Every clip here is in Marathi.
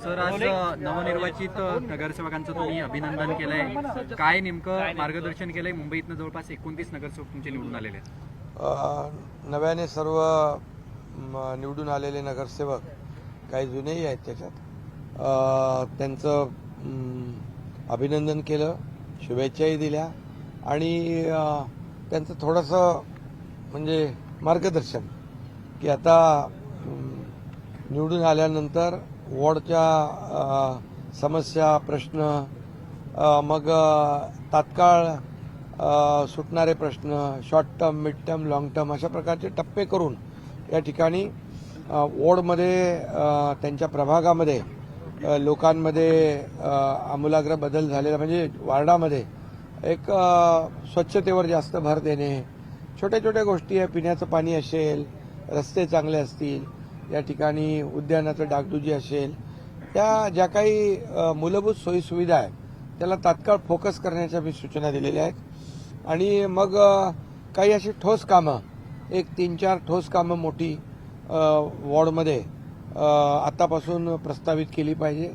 सर, आज नवनिर्वाचित नगरसेवकांचं तुम्ही अभिनंदन केलंय. काय नेमकं मार्गदर्शन केलंय? मुंबईतनं जवळपास 29 नगरसेवक तुमचे निवडून आलेले आहेत. नव्याने सर्व निवडून आलेले नगरसेवक, काही जुनेही आहेत त्याच्यात, त्यांचं अभिनंदन केलं, शुभेच्छाही दिल्या आणि त्यांचं थोडंसं म्हणजे मार्गदर्शन की आता निवडून आल्यानंतर वॉर्डच्या समस्या, प्रश्न, मग तात्काळ सुटणारे प्रश्न, short term, mid term, long term अशा प्रकारचे टप्पे करून या ठिकाणी वॉर्डमध्ये, त्यांच्या प्रभागामध्ये लोकांमध्ये आमूलाग्र बदल झालेला, म्हणजे वार्डामध्ये एक स्वच्छतेवर जास्त भर देणे, छोट्या छोट्या गोष्टी आहे, पिण्याचं पाणी असेल, रस्ते चांगले असतील, या ठिकाणी उद्यानाचं डागडुजी असेल, त्या ज्या काही मूलभूत सोयीसुविधा आहेत त्याला तात्काळ फोकस करण्याच्या मी सूचना दिलेल्या आहेत. आणि मग काही अशी ठोस कामं, एक 3-4 ठोस कामं मोठी वॉर्डमध्ये आतापासून प्रस्तावित केली पाहिजे,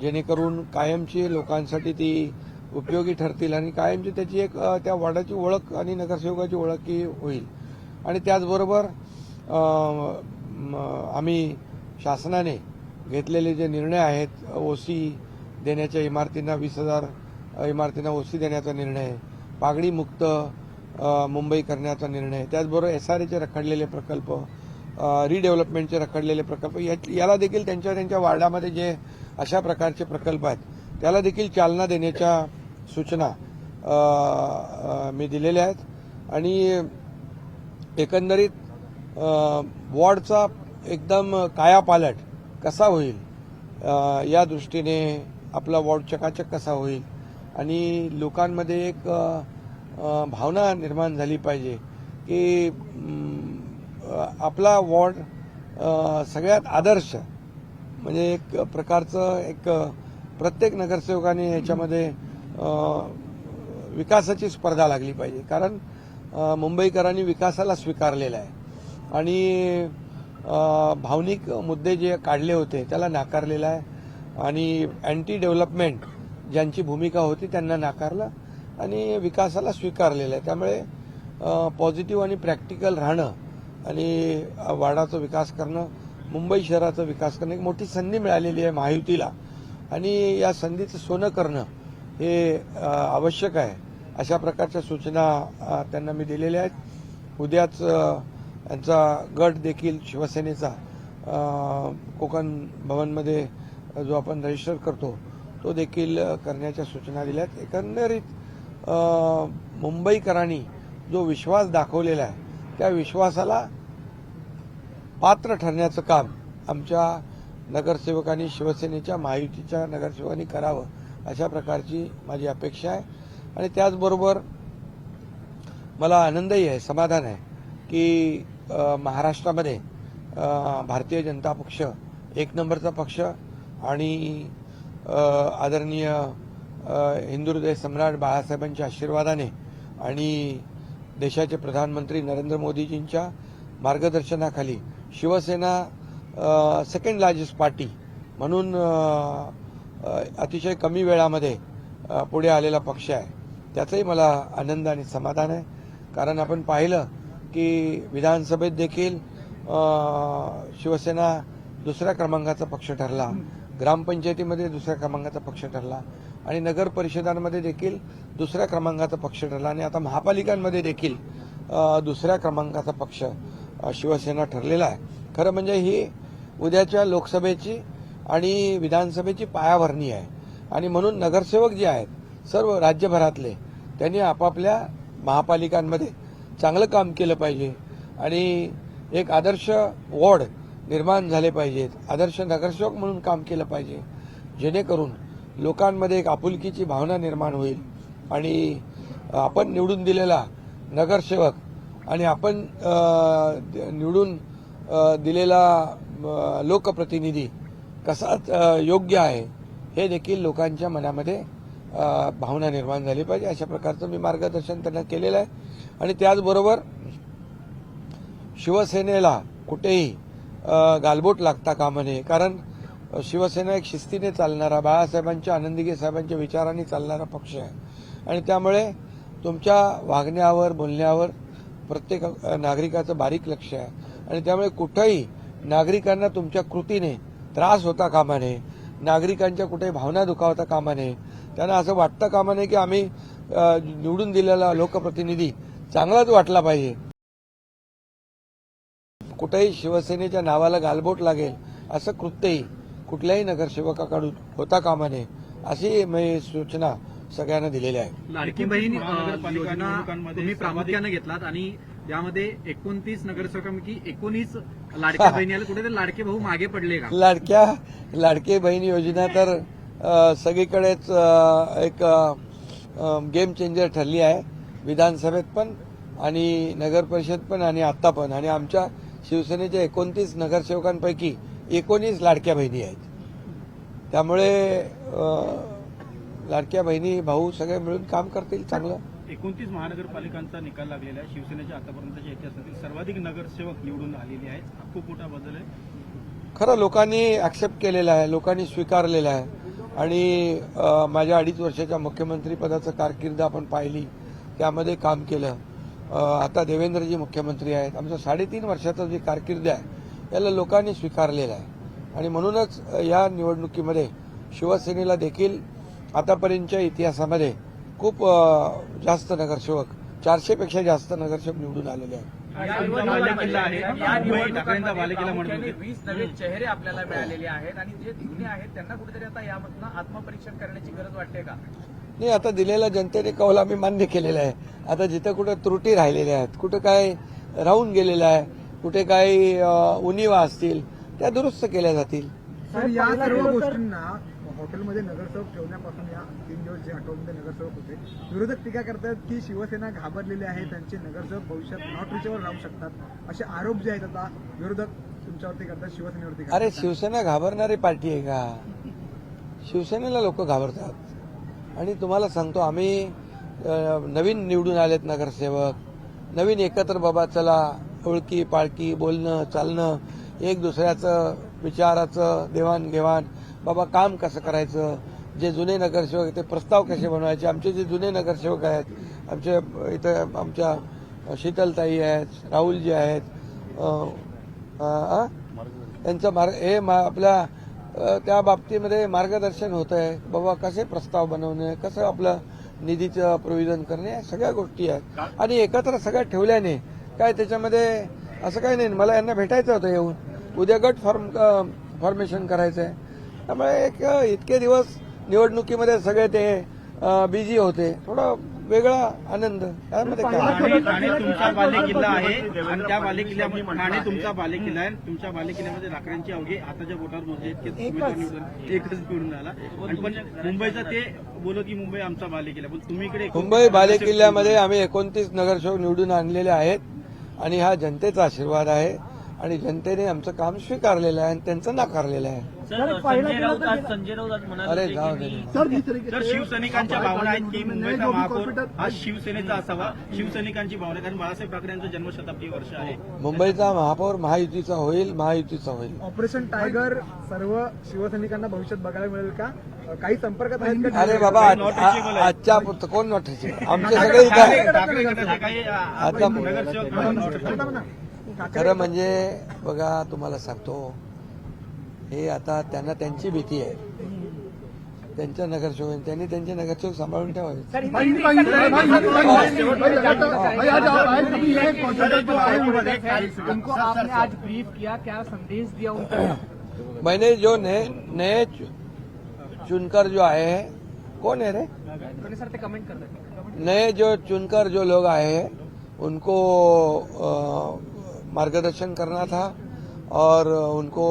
जेणेकरून कायमची लोकांसाठी ती उपयोगी ठरतील आणि कायमची त्याची एक त्या वॉर्डाची ओळख आणि नगरसेवकाची ओळखही होईल. आणि त्याचबरोबर आम्ही शासनाने घेतलेले जे निर्णय आहेत, ओसी देण्याच्या इमारतींना 20,000 इमारतींना ओसी देण्याचा निर्णय, पागडीमुक्त मुंबई करण्याचा निर्णय, त्याचबरोबर SRAचे रखडलेले प्रकल्प, रिडेव्हलपमेंटचे रखडलेले प्रकल्प, याला देखील त्यांच्या वार्डामध्ये जे अशा प्रकारचे प्रकल्प आहेत त्याला देखील चालना देण्याच्या सूचना मी दिलेल्या आहेत. आणि एकंदरीत वॉर्डचा एकदम कायापालट कसा होईल या दृष्टीने आपला वॉर्ड चकाचक कसा होईल आणि लोकांमध्ये एक भावना निर्माण झाली पाहिजे की आपला वॉर्ड सगळ्यात आदर्श, म्हणजे एक प्रकारचं एक प्रत्येक नगरसेवकाने याच्यामध्ये विकासाची स्पर्धा लागली पाहिजे. कारण मुंबईकरांनी विकासाला स्वीकारलेला आहे आणि भावनिक मुद्दे जे काढले होते त्याला नाकारलेला आहे आणि अँटी डेव्हलपमेंट ज्यांची भूमिका होती त्यांना नाकारलं आणि विकासाला स्वीकारलेलं आहे. त्यामुळे पॉझिटिव्ह आणि प्रॅक्टिकल राहणं आणि वार्डाचा विकास करणं, मुंबई शहराचा विकास करणं, एक मोठी संधी मिळालेली आहे महायुतीला आणि या संधीचं सोनं करणं हे आवश्यक आहे. अशा प्रकारच्या सूचना त्यांना मी दिलेल्या आहेत. उद्याच यांचा गट देखील शिवसेनेचा कोकण भवनमध्ये जो आपण रजिस्टर करतो तो देखील करण्याच्या सूचना दिल्या आहेत. एकंदरीत मुंबईकरांनी जो विश्वास दाखवलेला आहे त्या विश्वासाला पात्र ठरण्याचं काम आमच्या नगरसेवकांनी, शिवसेनेच्या महायुतीच्या नगरसेवकांनी करावं अशा प्रकारची माझी अपेक्षा आहे. आणि त्याचबरोबर मला आनंदही आहे, समाधान आहे की महाराष्ट्रामध्ये भारतीय जनता पक्ष एक नंबरचा पक्ष आणि आदरणीय हिंदुहृदय सम्राट बाळासाहेबांच्या आशीर्वादाने आणि देशाचे प्रधानमंत्री नरेंद्र मोदीजींच्या मार्गदर्शनाखाली शिवसेना सेकंड लार्जेस्ट पार्टी म्हणून अतिशय कमी वेळामध्ये पुढे आलेला पक्ष आहे. त्याचाही मला आनंद आणि समाधान आहे. कारण आपण पाहिलं की विधानसभेत देखील शिवसेना दुसऱ्या क्रमांकाचा पक्ष ठरला, ग्रामपंचायतीमध्ये दुसऱ्या क्रमांकाचा पक्ष ठरला आणि नगर परिषदांमध्ये देखील दुसऱ्या क्रमांकाचा पक्ष ठरला आणि आता महापालिकांमध्ये देखील दुसऱ्या क्रमांकाचा पक्ष शिवसेना ठरलेला आहे. खरं म्हणजे ही उद्याच्या लोकसभेची आणि विधानसभेची पायाभरणी आहे आणि म्हणून नगरसेवक जे आहेत सर्व राज्यभरातले त्यांनी आपापल्या महापालिकांमध्ये चांगलं काम केलं पाहिजे आणि एक आदर्श वॉर्ड निर्माण झाले पाहिजेत, आदर्श नगरसेवक म्हणून काम केलं पाहिजे, जेणेकरून लोकांमध्ये एक आपुलकीची भावना निर्माण होईल आणि आपण निवडून दिलेला नगरसेवक आणि आपण निवडून दिलेला लोकप्रतिनिधी कसा योग्य आहे हे देखील लोकांच्या मनामध्ये भावना निर्माण झाली पाहिजे. अशा प्रकारचं मी मार्गदर्शन त्यांना केलेलं आहे. आणि त्याचबरोबर शिवसेनेला कुठेही गालबोट लागता कामा नये. कारण शिवसेना एक शिस्तीने चालणारा, बाळासाहेबांच्या, आनंदीगे साहेबांच्या विचारांनी चालणारा पक्ष आहे आणि त्यामुळे तुमच्या वागण्यावर, बोलण्यावर प्रत्येक नागरिकाचं बारीक लक्ष आहे आणि त्यामुळे कुठेही नागरिकांना तुमच्या कृतीने त्रास होता कामा नये, नागरिकांच्या कुठेही भावना दुखावता कामा नये, त्यांना असं वाटतं कामा नये की आम्ही निवडून दिलेला लोकप्रतिनिधी चांगलाच वाटला पाहिजे. कुठेही शिवसेनेच्या नावाला गालबोट लागेल असं कृत्यही कुठल्याही नगरसेवकाकडून होता कामा नये अशी मी सूचना सगळ्यांना दिलेल्या आहे. लाडकी बहीण योजना तुम्ही प्रामुख्याने घेतलात आणि यामध्ये 29 नगरसेवकांपैकी 19 लाडक्या बहिणी आल्या. कुठेतरी लाडके भाऊ मागे पडले का? लाडके बहीण योजना तर सगळीकडेच एक गेम चेंजर ठरली आहे, विधानसभेत पण आणि नगर परिषद पण आणि आता पण. आणि आमच्या शिवसेनेच्या 29 नगरसेवकांपैकी 19 लाडक्या बहिणी आहेत. त्यामुळे लाडक्या बहिणी भाऊ सगळे मिळून काम करतील चांगलं. 29 महानगरपालिकांचा निकाल लागलेला आहे. शिवसेनेच्या आतापर्यंतच्या इतिहासातील सर्वाधिक नगरसेवक निवडून आलेले आहेत. हा खूप मोठा बदल आहे. खरं लोकांनी ऍक्सेप्ट केलेलं आहे, लोकांनी स्वीकारलेलं आहे आणि माझ्या 2.5 वर्षाच्या मुख्यमंत्री पदाचं कारकीर्द आपण पाहिली, त्यामध्ये काम केलं. आता देवेंद्रजी मुख्यमंत्री आहेत. आमचं 3.5 वर्षाचं जे कारकीर्द आहे याला लोकांनी स्वीकारलेलं आहे आणि म्हणूनच या निवडणुकीमध्ये शिवसेनेला देखील आतापर्यंतच्या इतिहासामध्ये खूप जास्त नगरसेवक, 400 पेक्षा जास्त नगरसेवक निवडून आलेले आहेत. बालेकिल्ला म्हणून 20 नवे चेहरे आपल्याला मिळालेले आहेत आणि जे जुने आहेत त्यांना कुठेतरी आता यामधनं आत्मपरीक्षण करण्याची गरज वाटते का? नाही, आता दिलेला जनतेने कौल आम्ही मान्य केलेला आहे. आता जिथं कुठं त्रुटी राहिलेल्या आहेत, कुठं काय राहून गेलेलं आहे, कुठे काही उणिवा असतील त्या दुरुस्त केल्या जातील. सर, या सर्व गोष्टींना हॉटेलमध्ये नगरसेवक ठेवण्यापासून या 3 दिवस जे हॉटेलमध्ये नगरसेवक होते, विरोधक टीका करतात की शिवसेना घाबरलेली आहे, त्यांचे नगरसेवक भविष्यात नॉट रिचेबल राहू शकतात असे आरोप जे आहेत आता विरोधक तुमच्यावरती करतात, शिवसेनेवरती करतात. अरे शिवसेना घाबरणारी पार्टी आहे का? शिवसेनेला लोक घाबरतात आणि तुम्हाला सांगतो आम्ही नवीन निवडून आलेत नगरसेवक, नवीन एकत्र बाबा चला ओळखी पाळखी बोलणं चालणं, एक दुसऱ्याचं विचाराचं देवाणघेवाण, बाबा काम कसं करायचं, जे जुने नगरसेवक आहेत ते प्रस्ताव कसे बनवायचे. आमचे जे जुने नगरसेवक आहेत, आमचे इथं आमच्या शीतलताई आहेत, राहुलजी आहेत, त्यांचं आपल्या त्या बाबतीमध्ये मार्गदर्शन होत आहे. बाबा कसे प्रस्ताव बनवणे, कसं आपलं निधीचं प्रोव्हिजन करणे, या सगळ्या गोष्टी आहेत आणि एकत्र सगळ्या ठेवल्याने काय त्याच्यामध्ये असं काही नाही. मला यांना भेटायचं होतं येऊन, उद्या गट फॉर्मेशन करायचं आहे. त्यामुळे इतके दिवस निवडणुकीमध्ये सगळे ते बिझी होते, थोडा वेगळा आनंद त्यामध्ये काय. ठाणे तुमचा बालेकिल्ला आहे आणि त्या बालेकिल्ल्यामध्ये ठाणे तुमचा बालेकिल्ला आहे. तुमच्या बालेकिल्ल्यामध्ये लाकडांची अवघे हाताच्या बोटावर मोजले एकच निवडून आला आणि पण मुंबईचा ते बोलत की मुंबई आमचा बालेकिल्ला, पण तुम्ही इकडे मुंबई बालेकिल्ल्यामध्ये आम्ही 29 नगरसेवक निवडून आणलेले आहेत आणि हा जनतेचा आशीर्वाद आहे आणि जनतेने आमचं काम स्वीकारलेलं आहे आणि त्यांचं नाकारलेलं आहे. संजय राऊत आज म्हणाले अरे जाऊ दे. तर शिवसैनिकांच्या भावना आहेत की मुंबईचा महापौर हा शिवसेनेचा असावा. शिवसैनिकांची भावना, कारण बाळासाहेब ठाकरे यांचं जन्मशताब्दी वर्ष आहे. मुंबईचा महापौर महायुतीचा होईल, महायुतीचा होईल. ऑपरेशन टायगर सर्व शिवसैनिकांना भविष्यात बघायला मिळेल का? काही संपर्कात आहेत का? अरे बाबा आजच्या कोण नोटीस, आमचे सगळे इथं आहे. ठाकरे गटाचे काही आता नगरसेवक खरं म्हणजे बघा तुम्हाला सांगतो, हे आता त्यांना त्यांची भीती आहे, त्यांच्या नगरसेवक त्यांनी त्यांचे नगरसेवक सांभाळून ठेवावे. उनको आपने आज ब्रीफ किया, क्या संदेश दिया उनको? मैंने जो नए चुनकर जो आए हैं, कौन है रे, सर ते कमेंट करते नए जो चुनकर जो लोग आए हैं उनको मार्गदर्शन करना था और उनको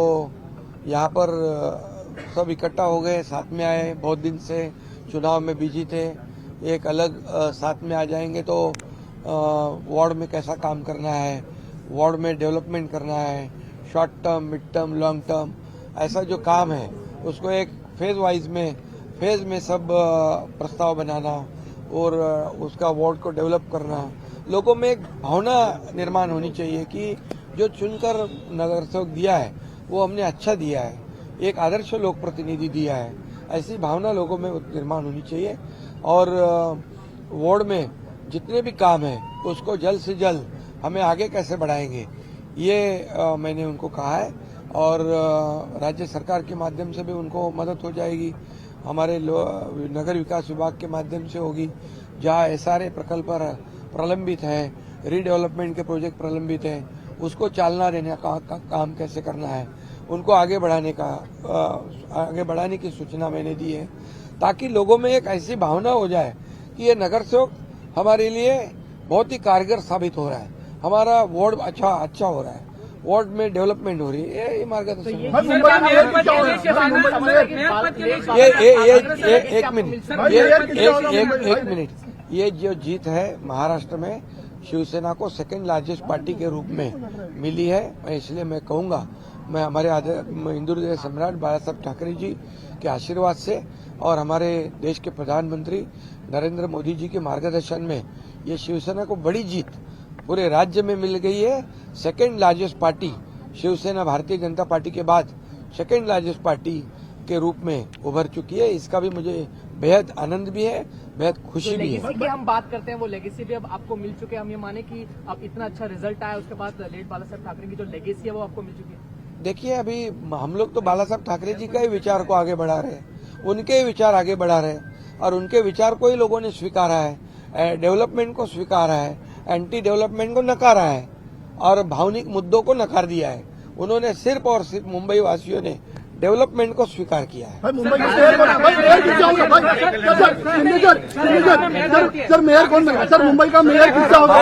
यहाँ पर सब इकट्ठा हो गए, साथ में आए. बहुत दिन से चुनाव में बिजी थे, एक अलग साथ में आ जाएंगे तो वार्ड में कैसा काम करना है, वार्ड में डेवलपमेंट करना है, short term, mid term, long term, ऐसा जो काम है उसको एक फेज में सब प्रस्ताव बनाना और उसका वार्ड को डेवलप करना. लोगों में एक भावना निर्माण होनी चाहिए कि जो चुनकर नगरसेवक दिया है वो हमने अच्छा दिया है. एक आदर्श लोक प्रतिनिधि दिया है, ऐसी भावना लोगों में निर्माण होनी चाहिए। और वार्ड में जितने भी काम है उसको जल्द से जल्द हमें आगे कैसे बढ़ाएंगे, ये मैंने उनको कहा है। और राज्य सरकार के माध्यम से भी उनको मदद हो जाएगी, हमारे नगर विकास विभाग के माध्यम से होगी। जहाँ SRA प्रकल्प प्रलंबित है, रीडेवलपमेंट के प्रोजेक्ट प्रलंबित हैं, उसको चालना देने का काम कैसे करना है, उनको आगे बढ़ाने की सूचना मैंने दी है, ताकि लोगों में एक ऐसी भावना हो जाए कि ये नगर सेवक हमारे लिए बहुत ही कारगर साबित हो रहा है, हमारा वार्ड अच्छा हो रहा है, वार्ड में डेवलपमेंट हो रही है। ये मार्गदर्शन एक मिनट, ये जो जीत है महाराष्ट्र में शिवसेना को सेकंड लार्जेस्ट पार्टी के रूप में मिली है, इसलिए मैं कहूंगा, मैं हमारे हिंदू हृदय सम्राट बाला साहब ठाकरे जी के आशीर्वाद से और हमारे देश के प्रधानमंत्री नरेंद्र मोदी जी के मार्गदर्शन में ये शिवसेना को बड़ी जीत पूरे राज्य में मिल गई है। Second largest party Shiv Sena Bharatiya Janata party के बाद सेकंड लार्जेस्ट पार्टी के रूप में उभर चुकी है। इसका भी मुझे बेहद आनंद भी है, बेहद खुशी भी है। लेगेसी की हम बात करते हैं, वो लेगेसी भी अब आपको मिल चुके हैं। हम ये माने कि अब इतना अच्छा रिजल्ट आया, उसके बाद लेट बाला साहब ठाकरे की जो लेगेसी है वो आपको मिल चुकी है। देखिए, अभी हम लोग तो बाला साहब ठाकरे जी का ही विचार को आगे बढ़ा रहे हैं, उनके ही विचार आगे बढ़ा रहे हैं और उनके विचार को ही लोगों ने स्वीकारा है, डेवलपमेंट को स्वीकारा है, एंटी डेवलपमेंट को नकारा है और भावनिक मुद्दों को नकार दिया है। उन्होंने सिर्फ और सिर्फ मुंबई वासियों ने डेवलपमेंट को स्वीकार किया है। सर मेयर कौन बनेगा? सर मुंबई का मेयर किसका होगा?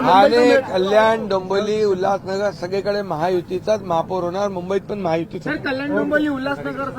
ठाणे, कल्याण, डोंबिवली, उल्हासनगर सगळीकडे महायुतीचाच महापौर होणार, मुंबईत पण महायुतीचा. कल्याण डोंबिवली उल्हासनगर